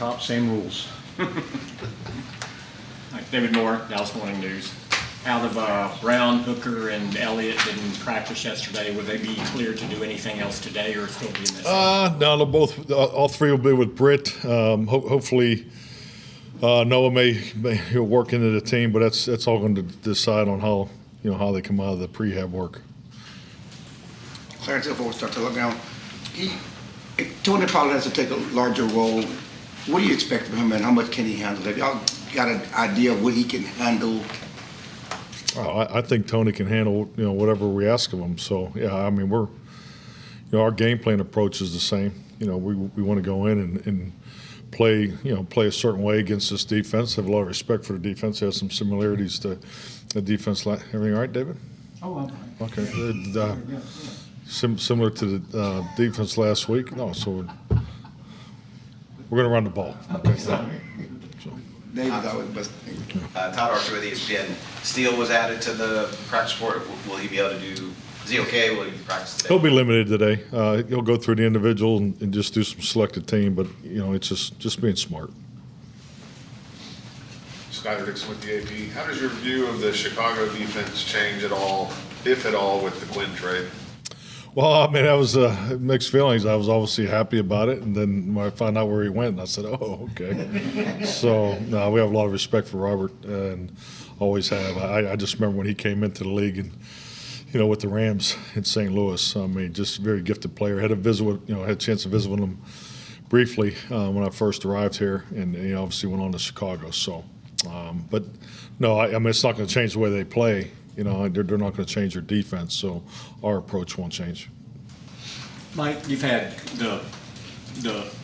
top, same rules. David Moore, Dallas Morning News. Out of Brown, Hooker, and Elliott didn't practice yesterday. Would they be cleared to do anything else today, or still be in this? No, they'll both. All three will be with Britt. Hopefully, Noah may he'll work into the team, but that's all going to decide on how they come out of the prehab work. Clarence, before we start to look down, Tony probably has to take a larger role. What do you expect from him, and how much can he handle? Have y'all got an idea of what he can handle? I think Tony can handle whatever we ask of him. So yeah, I mean we're our game plan approach is the same. We want to go in and play a certain way against this defense. Have a lot of respect for the defense. Has some similarities to the defense. Everything all right, David? Oh, I'm fine. Okay. Similar to the defense last week. No, so we're going to run the ball. Okay. David always best. Todd Archer with ESPN. Steele was added to the practice report. Will he be able to do? Is he okay? Will he practice today? He'll be limited today. He'll go through the individual and just do some selected team, but it's just being smart. Skyler Dixon with the AP. How does your view of the Chicago defense change at all, if at all, with the Quinn trade? Well, I mean, that was mixed feelings. I was obviously happy about it, and then when I found out where he went, I said, "Oh, okay." So, no, we have a lot of respect for Robert, and always have. I just remember when he came into the league, and with the Rams in St. Louis. I mean, just a very gifted player. Had a chance to visit with him briefly when I first arrived here, and he obviously went on to Chicago. So, but no, I mean, it's not going to change the way they play. They're not going to change their defense, so our approach won't change. Mike, you've had the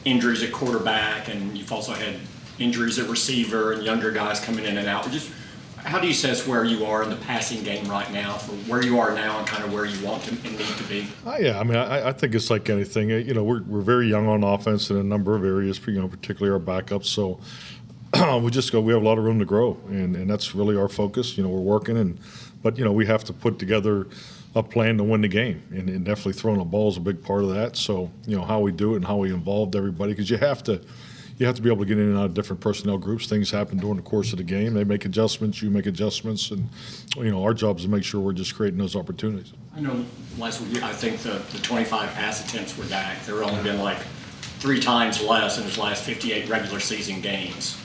injuries at quarterback, and you've also had injuries at receiver and younger guys coming in and out. Just how do you assess where you are in the passing game right now, for where you are now and kind of where you want to and need to be? Yeah, I mean, I think it's like anything. We're very young on offense in a number of areas, particularly our backups. So we have a lot of room to grow, and that's really our focus. We're working, but we have to put together a plan to win the game, and definitely throwing the ball is a big part of that. So how we do it and how we involved everybody, because you have to be able to get in and out of different personnel groups. Things happen during the course of the game. They make adjustments, you make adjustments, and our job is to make sure we're just creating those opportunities. I know last week I think the 25 pass attempts were back. There have only been like 3 times less in his last 58 regular season games.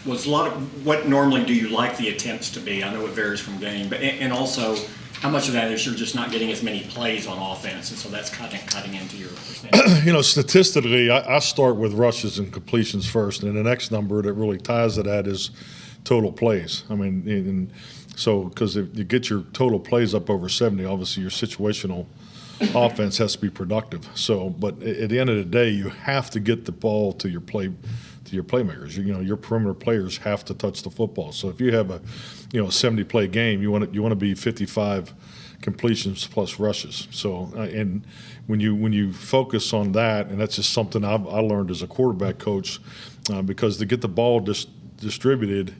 Was a lot of what normally do you like the attempts to be? I know it varies from game, but and also how much of that is you're just not getting as many plays on offense, and so that's cutting into your percentage? Statistically, I start with rushes and completions first, and then the next number that really ties to that is total plays. I mean, because if you get your total plays up over 70, obviously your situational offense has to be productive. So, but at the end of the day, you have to get the ball to your playmakers. Your perimeter players have to touch the football. So if you have a 70-play game, you want to be 55 completions plus rushes. So and when you focus on that, and that's just something I learned as a quarterback coach, because to get the ball distributed,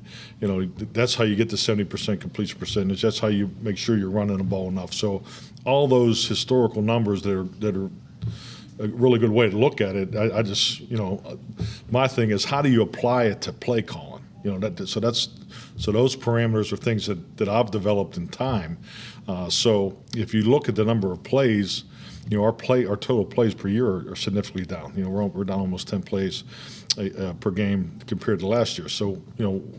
that's how you get the 70% completion percentage. That's how you make sure you're running the ball enough. So all those historical numbers that are a really good way to look at it. I just, my thing is, how do you apply it to play calling? So those parameters are things that I've developed in time. So if you look at the number of plays, our total plays per year are significantly down. We're down almost 10 plays per game compared to last year. So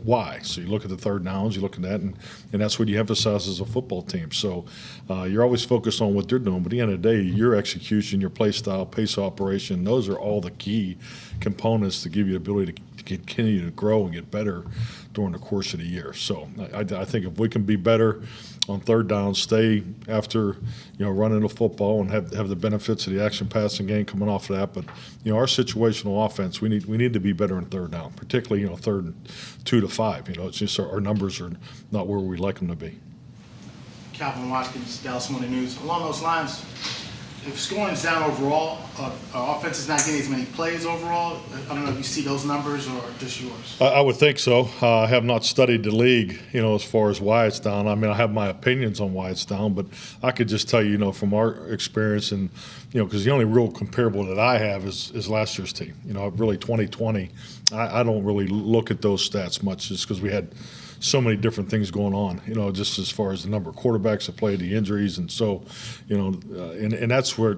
why? So you look at the third downs, you look at that, and that's what you emphasize as a football team. So you're always focused on what they're doing, but at the end of the day, your execution, your play style, pace of operation, those are all the key components to give you the ability to continue to grow and get better during the course of the year. So I think if we can be better on third down, stay after running the football, and have the benefits of the action passing game coming off of that. But our situational offense, we need to be better in third down, particularly third and 2 to 5. It's just our numbers are not where we'd like them to be. Calvin Watkins, Dallas Morning News. Along those lines, if scoring's down overall, our offense is not getting as many plays overall. I don't know if you see those numbers or just yours. I would think so. I have not studied the league, as far as why it's down. I mean, I have my opinions on why it's down, but I could just tell you, from our experience and, because the only real comparable that I have is last year's team. Really 2020, I don't really look at those stats much just because we had so many different things going on, just as far as the number of quarterbacks that played, the injuries, and so, and that's where,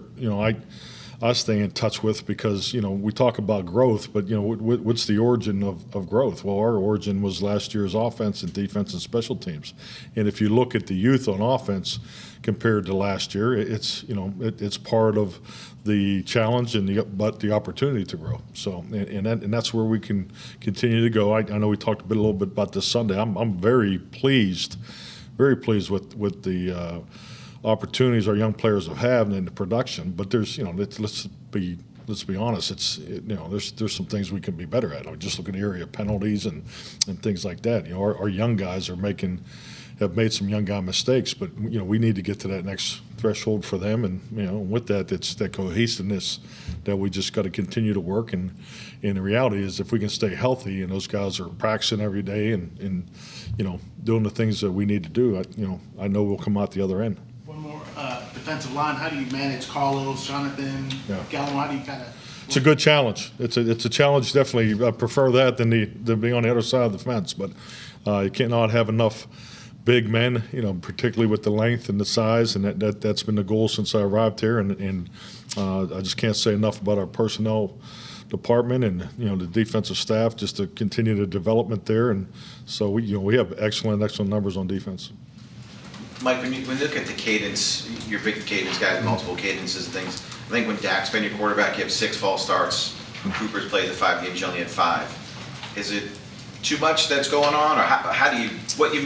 I stay in touch with because, we talk about growth, but, what's the origin of growth? Well, our origin was last year's offense and defense and special teams. And if you look at the youth on offense compared to last year, it's, it's part of the challenge but the opportunity to grow. So, and that's where we can continue to go. I know we talked a little bit about this Sunday. I'm very pleased with the opportunities our young players have had and the production. But there's, let's be honest. There's some things we can be better at. Just look at the area of penalties and things like that. Our young guys have made some young guy mistakes, but we need to get to that next threshold for them, and with that, it's that cohesiveness that we just got to continue to work. And the reality is, if we can stay healthy and those guys are practicing every day and doing the things that we need to do, I know we'll come out the other end. One more defensive line. How do you manage Carlos, Jonathan, Gallup? How do you kind of? It's a good challenge. It's a challenge, definitely. I prefer that than being on the other side of the fence, but you cannot have enough big men, particularly with the length and the size, and that's been the goal since I arrived here. And I just can't say enough about our personnel department and the defensive staff, just to continue the development there. And so we have excellent numbers on defense. Mike, when you look at the cadence, you're a big cadence guy, multiple cadences and things. I think when Dak's been your quarterback, you have 6 false starts. When Cooper's played the 5 games, you only had 5. Is it too much that's going on, or how do you?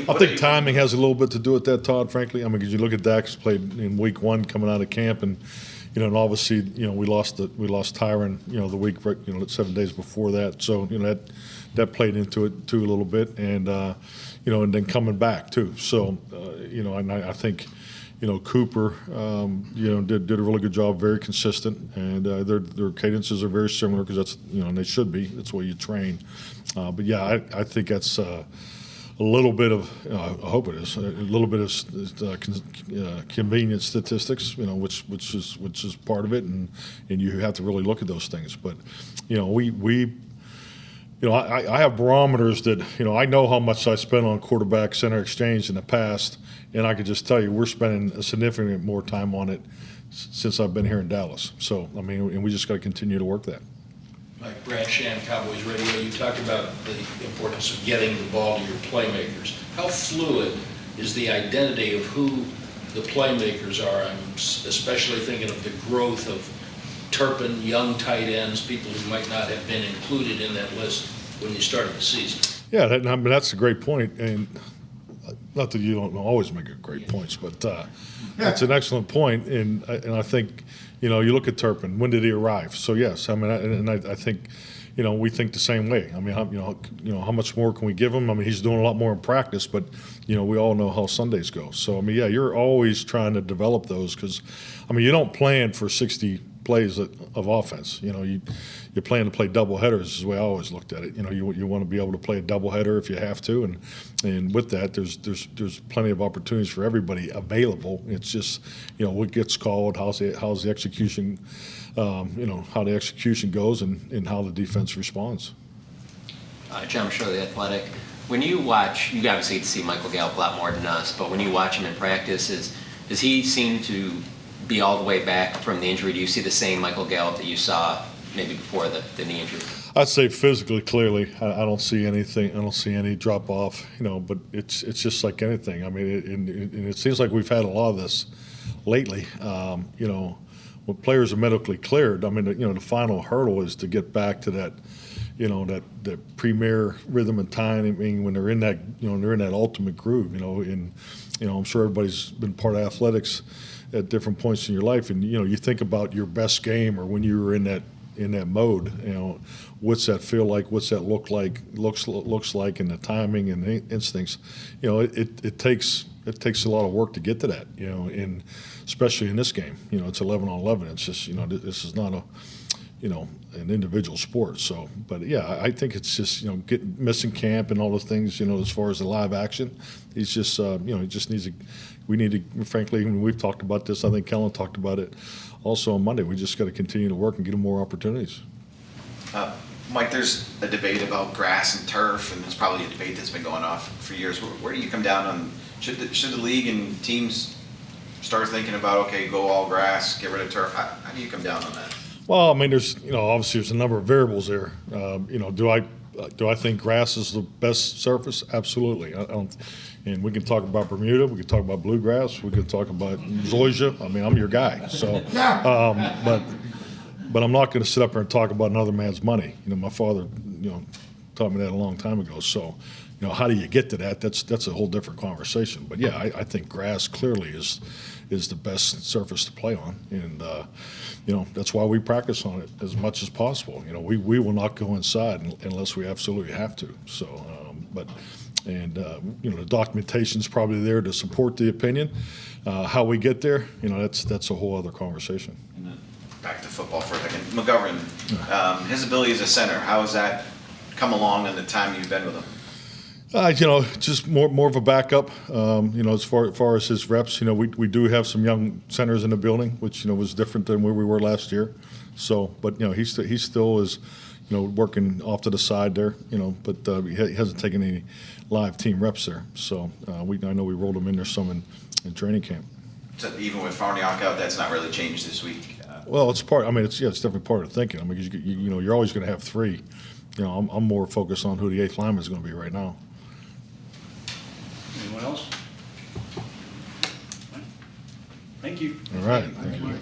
I think timing has a little bit to do with that, Todd. Frankly, I mean, because you look at Dak's played in week 1 coming out of camp, and and obviously we lost Tyron the week 7 days before that, so that played into it too a little bit, and and then coming back too. So and I think Cooper did a really good job, very consistent, and their cadences are very similar because that's and they should be. That's why you train. But yeah, I think that's a little bit of I hope it is a little bit of convenient statistics, which is part of it, and you have to really look at those things. But I have barometers that I know how much I spent on quarterback center exchange in the past, and I could just tell you we're spending a significant more time on it since I've been here in Dallas. So I mean, and we just got to continue to work that. Like Brad Shan, Cowboys Radio, you talked about the importance of getting the ball to your playmakers. How fluid is the identity of who the playmakers are? I'm especially thinking of the growth of Turpin, young tight ends, people who might not have been included in that list when you started the season. Yeah, that's a great point. And not that you don't always make great points, but that's an excellent point. And I think, you look at Turpin. When did he arrive? So yes, I mean, I think, we think the same way. I mean, how much more can we give him? I mean, he's doing a lot more in practice, but we all know how Sundays go. So I mean, yeah, you're always trying to develop those because, I mean, you don't plan for 60 plays of offense. You plan to play double headers is the way I always looked at it. You want to be able to play a double header if you have to, and with that, there's plenty of opportunities for everybody available. It's just what gets called, how's the execution, how the execution goes, and how the defense responds. John Michaud, The Athletic. When you watch, you obviously get to see Michael Gallup a lot more than us, but when you watch him in practice, does he seem to be all the way back from the injury? Do you see the same Michael Gallup that you saw maybe before the knee injury? I'd say physically, clearly, I don't see anything. I don't see any drop off. But it's just like anything. I mean, and it seems like we've had a lot of this lately. When players are medically cleared, I mean, the final hurdle is to get back to that, that premier rhythm and timing when they're in that, they're in that ultimate groove. And I'm sure everybody's been part of athletics at different points in your life, and you think about your best game or when you were in that that mode, what's that feel like? What's that looks like, and the timing and the instincts. It takes a lot of work to get to that. And especially in this game, it's 11 on 11. It's just this is not an individual sport. So, but yeah, I think it's just missing camp and all those things. As far as the live action, he's just he just needs to. We need to, frankly, when we've talked about this, I think Kellen talked about it also on Monday. We just got to continue to work and get him more opportunities. Mike, there's a debate about grass and turf, and it's probably a debate that's been going on for years. Where do you come down on, should the league and teams start thinking about, okay, go all grass, get rid of turf? How do you come down on that? Well, I mean, there's obviously there's a number of variables there. Do I think grass is the best surface? Absolutely. I don't. And we can talk about Bermuda, we can talk about bluegrass, we can talk about zoysia. I mean, I'm your guy. So, but I'm not going to sit up here and talk about another man's money. My father, taught me that a long time ago. So, how do you get to that? That's a whole different conversation. But yeah, I think grass clearly is the best surface to play on, and that's why we practice on it as much as possible. We will not go inside unless we absolutely have to. So, the documentation's probably there to support the opinion. How we get there, that's a whole other conversation. Back to football for a second. McGovern, his ability as a center, how has that come along in the time you've been with him? Just more of a backup. As far as his reps, we do have some young centers in the building, which was different than where we were last year. So, but he still is, working off to the side there. But he hasn't taken any live team reps there. So I know we rolled him in there some in training camp. So even with Farniok out, that's not really changed this week. Well, it's part. I mean, it's definitely part of the thinking. I mean, you're always going to have three. I'm more focused on who the eighth lineman is going to be right now. Anyone else? Thank you. All right. Thank you.